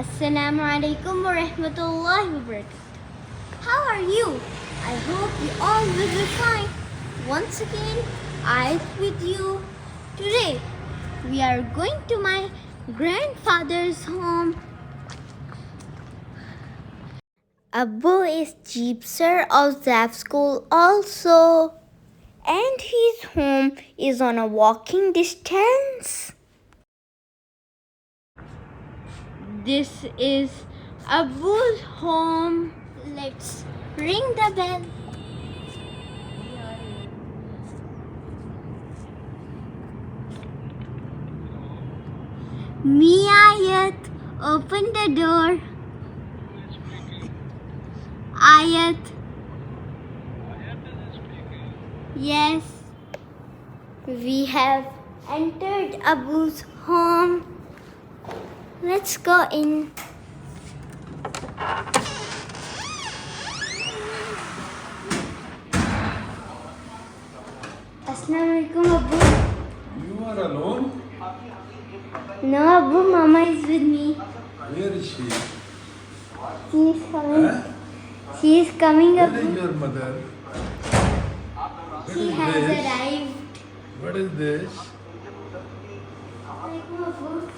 Assalamu alaikum wa rahmatullahi wa barakatuh. How are you? I hope you all will be fine. Once again, I'm with you. Today, we are going to my grandfather's home. Abu is chief sir of Zaf school also. And his home is on a walking distance. This is Abu's home. Let's ring the bell. Ayat, open the door. Ayat. Yes. We have entered Abu's home. Let's go in. Assalamualaikum, Abu. You are alone? No, Abu, Mama is with me. Where is she? She is coming. Huh? She is coming, Where Abu. is your mother? What She is has this? arrived. What is this? Assalamualaikum, Abu.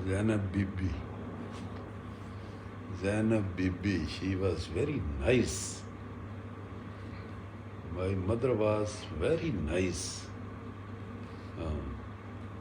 Zainab Bibi, she was very nice. My mother was very nice.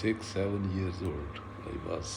6-7 years old I was.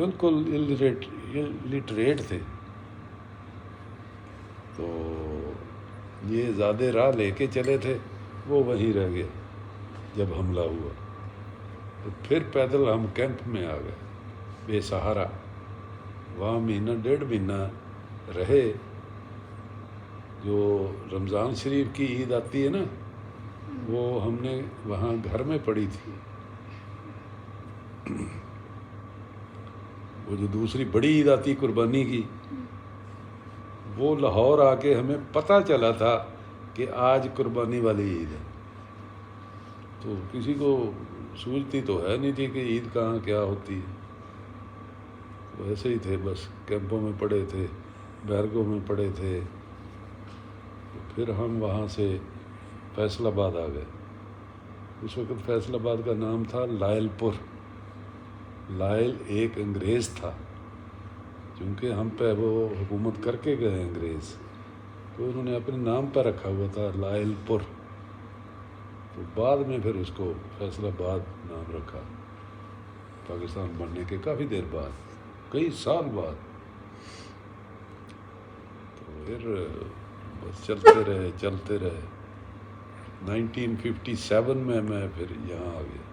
بالکل illiterate تھے. تو یہ زیادہ راہ لے کے چلے تھے, وہ وہیں رہ گئے جب حملہ ہوا. تو پھر پیدل ہم کیمپ میں آ گئے بے سہارا. وہاں مہینہ ڈیڑھ مہینہ رہے. جو رمضان شریف کی عید آتی ہے نا, وہ ہم نے وہاں گھر میں پڑھی تھی. وہ جو دوسری بڑی عید آتی قربانی کی, وہ لاہور آ کے ہمیں پتہ چلا تھا کہ آج قربانی والی عید ہے. تو کسی کو سوچتی تو ہے نہیں تھی کہ عید کہاں کیا ہوتی ہے. ویسے ہی تھے, بس کیمپوں میں پڑے تھے, بیرگوں میں پڑے تھے. پھر ہم وہاں سے فیصل آباد آ گئے. اس وقت فیصل آباد کا نام تھا لائل پور. لائل ایک انگریز تھا, چونکہ ہم پہ وہ حکومت کر کے گئے انگریز, تو انہوں نے اپنے نام پہ رکھا ہوا تھا لائل پور. تو بعد میں پھر اس کو فیصل آباد نام رکھا, پاکستان بننے کے کافی دیر بعد, کئی سال بعد. تو پھر بس چلتے رہے. 1957 میں پھر یہاں آ گیا.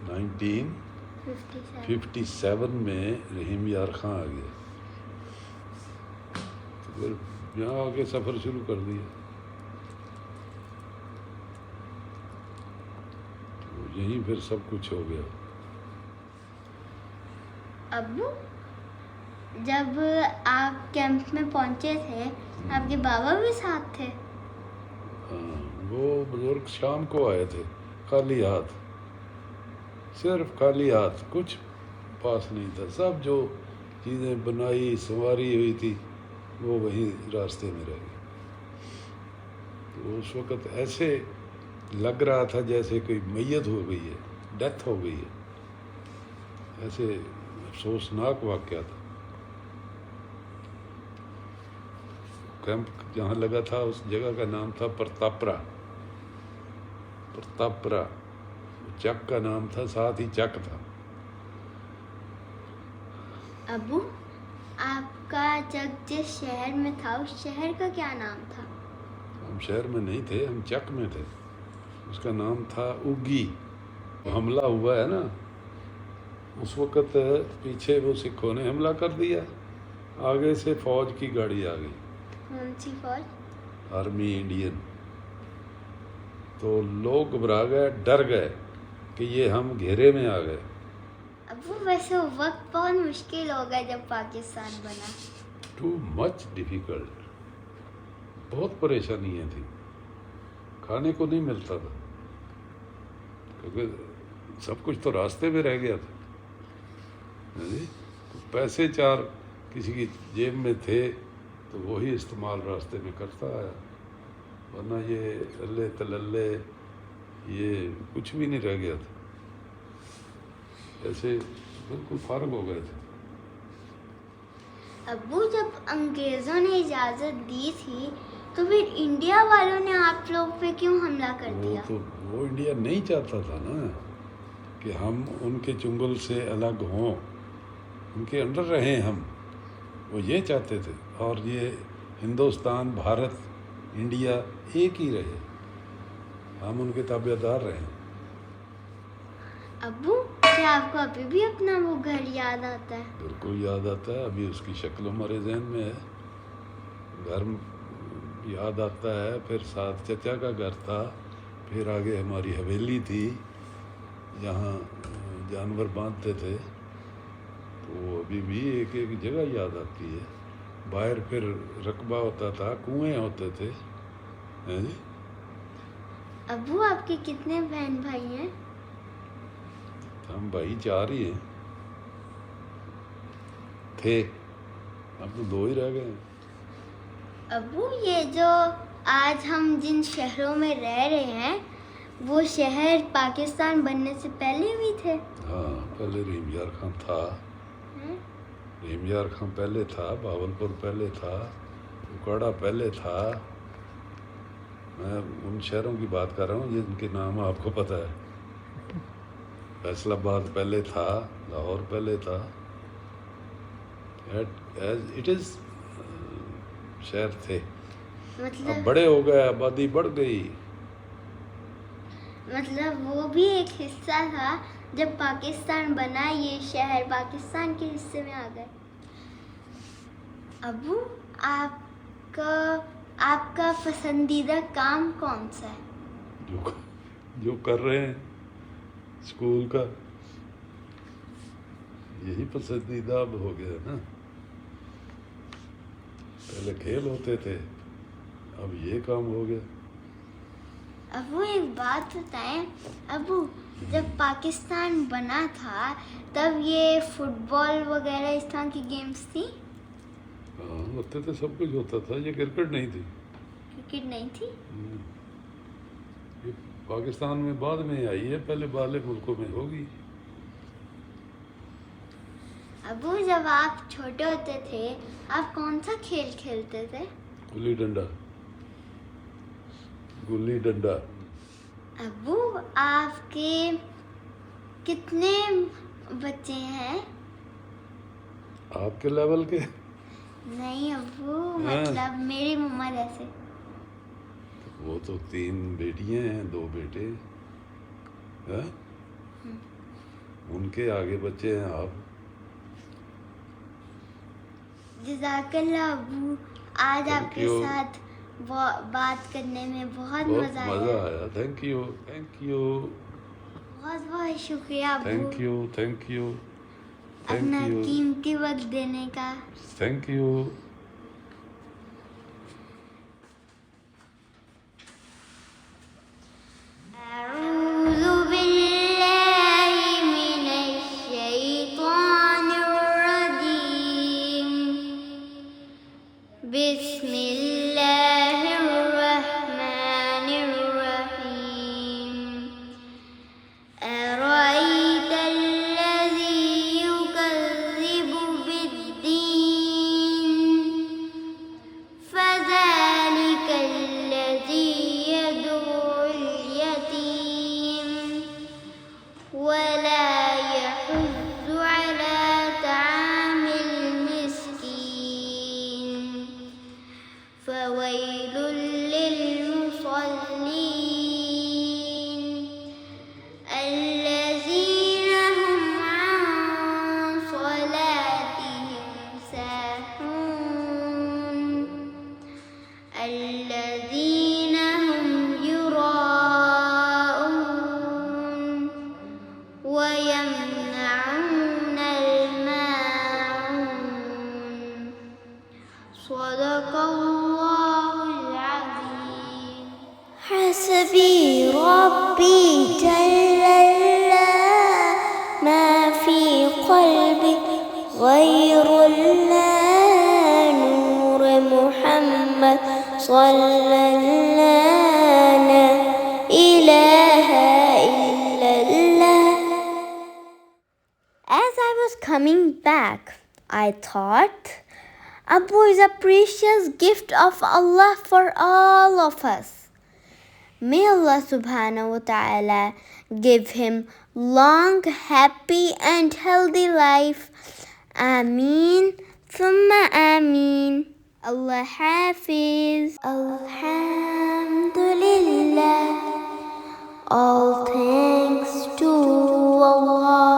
1957 میں رحیم یار خان آ گیا. تو پھر یہاں آ کے سفر شروع کر دیا. تو یہیں پھر سب کچھ ہو گیا. ابو جب آپ کیمپ میں پہنچے تھے, آپ کے بابا بھی ساتھ تھے؟ ہاں, وہ بزرگ شام کو آئے تھے خالی ہاتھ, صرف خالی ہاتھ, کچھ پاس نہیں تھا. سب جو چیزیں بنائی سنواری ہوئی تھی وہ وہیں راستے میں رہ گئی. تو اس وقت ایسے لگ رہا تھا جیسے کوئی میت ہو گئی ہے, ڈیتھ ہو گئی ہے. ایسے افسوسناک واقعہ تھا. کیمپ جہاں لگا تھا اس جگہ کا نام تھا پرتاپرا. چک کا نام تھا, ساتھ ہی چک تھا. ابو آپ کا چک جس شہر میں تھا, اس شہر کا کیا نام تھا؟ ہم شہر میں نہیں تھے, ہم چک میں تھے. اس کا نام تھا اگی. حملہ ہوا ہے نا, اس وقت پیچھے وہ سکھوں نے حملہ کر دیا, آگے سے فوج کی گاڑی آ گئی. کون سی فوج؟ Army Indian. تو لوگ گھبرا گئے, ڈر گئے کہ یہ ہم گھیرے میں آ گئے. ابو ویسے وقت بہت مشکل ہو گیا جب پاکستان بنا. Too much difficult. بہت پریشانیاں تھیں, کھانے کو نہیں ملتا تھا, کیونکہ سب کچھ تو راستے میں رہ گیا تھا. پیسے چار کسی کی جیب میں تھے تو وہی استعمال راستے میں کرتا ہے, ورنہ یہ اللہ تللے یہ کچھ بھی نہیں رہ گیا تھا. ایسے بالکل فارغ ہو گئے تھے. ابو جب انگریزوں نے اجازت دی تھی تو پھر انڈیا والوں نے آپ لوگ پہ کیوں حملہ کر دیا؟ وہ انڈیا نہیں چاہتا تھا نا کہ ہم ان کے چنگل سے الگ ہوں, ان کے انڈر رہیں ہم. وہ یہ چاہتے تھے, اور یہ ہندوستان, بھارت, انڈیا ایک ہی رہے, ہم ان کے تابع دار رہیں. ابو کیا آپ کو ابھی بھی اپنا وہ گھر یاد آتا ہے؟ بالکل یاد آتا ہے, ابھی اس کی شکل ہمارے ذہن میں ہے. گھر یاد آتا ہے. پھر ساتھ چچا کا گھر تھا, پھر آگے ہماری حویلی تھی جہاں جانور باندھتے تھے. تو ابھی بھی ایک ایک جگہ یاد آتی ہے. باہر پھر رقبہ ہوتا تھا, کنویں ہوتے تھے. ابو آپ کے کتنے بہن بھائی ہیں؟ ہم بھائی 4 ہی ہیں, تھے, اب تو 2 ہی رہ گئے ہیں. ابو یہ جو آج ہم جن شہروں میں رہ رہے ہیں وہ شہر پاکستان بننے سے پہلے بھی تھے؟ ہاں, پہلے رحیم یار خان تھا. رحیم یار خان پہلے تھا, بہاولپور پہلے تھا, اکاڑا پہلے تھا. میں ان شہروں کی بات کر رہا ہوں جن کے نام آپ کو پتہ ہے. فیصل آباد پہلے تھا، لاہور پہلے تھا، اٹ از شہر تھے. اب مطلب بڑے ہو گئے، آبادی بڑھ گئی. مطلب وہ بھی ایک حصہ تھا جب پاکستان بنا، یہ شہر پاکستان کے حصے میں آ گئے. ابو آپ کا پسندیدہ کام کون سا ہے؟ جو کر رہے ہیں اسکول کا، یہی پسندیدہ اب ہو گیا نا. پہلے کھیل ہوتے تھے، اب یہ کام ہو گیا. ابو ایک بات بتائیں، ابو جب پاکستان بنا تھا تب یہ فٹ بال وغیرہ اس طرح کی گیمز تھی؟ ہاں ہوتے تھے، سب کچھ ہوتا تھا. یہ کرکٹ نہیں تھی. کرکٹ نہیں تھی؟ یہ پاکستان میں بعد میں آئی ہے، پہلے باہر ملکوں میں ہوگی. ابو جب آپ چھوٹے ہوتے تھے آپ کون سا کھیل کھیلتے تھے؟ گلی ڈنڈا. ابو آپ کے کتنے بچے ہیں؟ آپ کے لیول کے؟ نہیں ابو، مطلب میری مما جیسے. وہ تو 3 بیٹیاں ہیں، 2 بیٹے. ان کے آگے بچے ہیں آپ. جزاک اللہ ابو، آج آپ کے ساتھ بات کرنے میں بہت مزہ آیا. Thank you. بہت بہت شکریہ ابو، تھینک یو. اپنا قیمتی وقت دینے کا. Thank you. اعوذ باللہ من الشیطان الرجیم، بسم اللہ الرحمن الرحیم. أرأيت الذي يكذب بالدين، فذلك الذي يدعو اليتيم ولا يحض على طعام المسكين، فويل للمصلين الذين هم عن صلاتهم ساهون، الذين هم يراءون ويمنعون الماعون. صدق الله العظيم. حسبي ربي جل الله، ما في قلبي غير الله، نور محمد صلى الله، لا إله إلا الله. As I was coming back, I thought Abu is a precious gift of Allah for all of us. May Allah subhanahu wa ta'ala give him long, happy and healthy life. Ameen thumma ameen. Allah Hafiz. Alhamdulillah. All thanks to Allah.